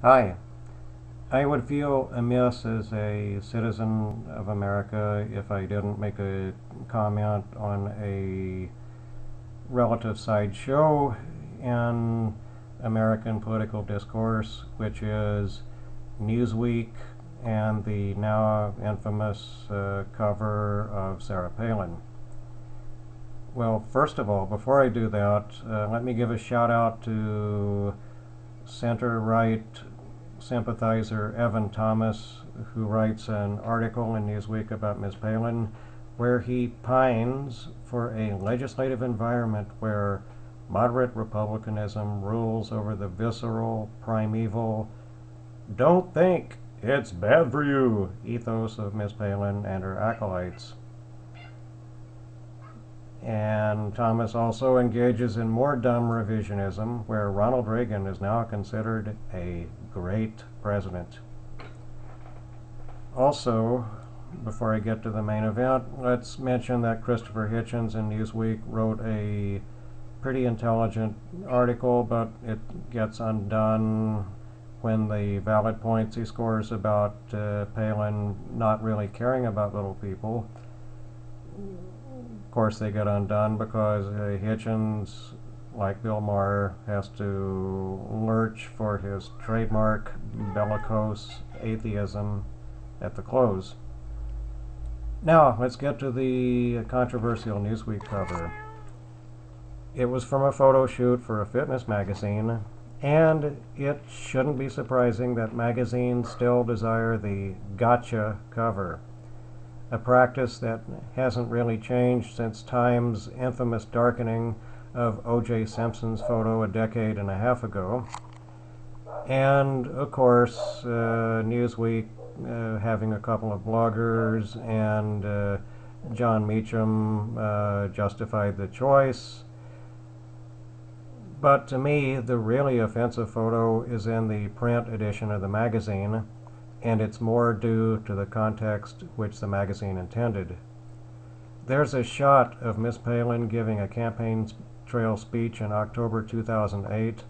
Hi. I would feel amiss as a citizen of America if I didn't make a comment on a relative sideshow in American political discourse, which is Newsweek and the now infamous cover of Sarah Palin. Well, first of all, before I do that, let me give a shout out to center-right sympathizer Evan Thomas, who writes an article in Newsweek about Ms. Palin, where he pines for a legislative environment where moderate republicanism rules over the visceral, primeval, don't think, it's bad for you ethos of Ms. Palin and her acolytes. And Thomas also engages in more dumb revisionism, where Ronald Reagan is now considered a great president. Also, before I get to the main event, let's mention that Christopher Hitchens in Newsweek wrote a pretty intelligent article, but it gets undone when the valid points he scores about Palin not really caring about little people. Of course, they get undone because Hitchens, like Bill Maher, has to lurch for his trademark bellicose atheism at the close. Now, let's get to the controversial Newsweek cover. It was from a photo shoot for a fitness magazine, and it shouldn't be surprising that magazines still desire the gotcha cover, a practice that hasn't really changed since Time's infamous darkening of O.J. Simpson's photo a decade and a half ago. And, of course, Newsweek having a couple of bloggers and John Meacham justified the choice. But to me, the really offensive photo is in the print edition of the magazine, and it's more due to the context which the magazine intended. There's a shot of Miss Palin giving a campaign trail speech in October 2008,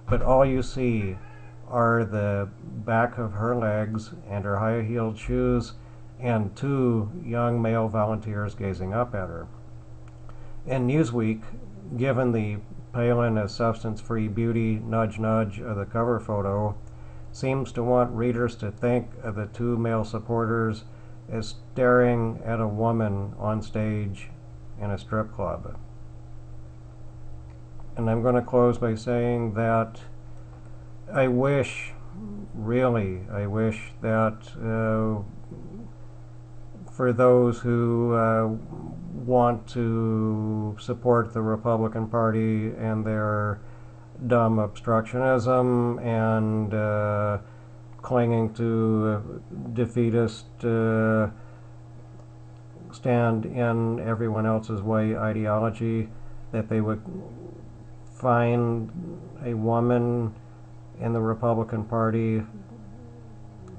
but all you see are the back of her legs and her high-heeled shoes and two young male volunteers gazing up at her. In Newsweek, given the Palin as substance-free beauty nudge-nudge of the cover photo, seems to want readers to think of the two male supporters as staring at a woman on stage in a strip club. And I'm going to close by saying that I wish, really, I wish that for those who want to support the Republican Party and their dumb obstructionism and clinging to defeatist stand in everyone else's way ideology, that they would find a woman in the Republican Party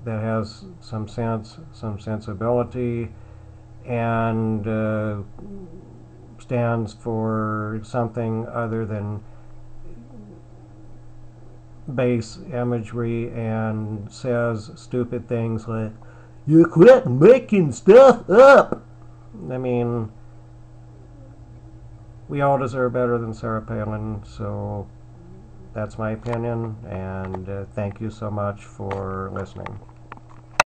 that has some sense, some sensibility, and stands for something other than base imagery and says stupid things like, "You quit making stuff up." I mean, we all deserve better than Sarah Palin, so that's my opinion, and thank you so much for listening.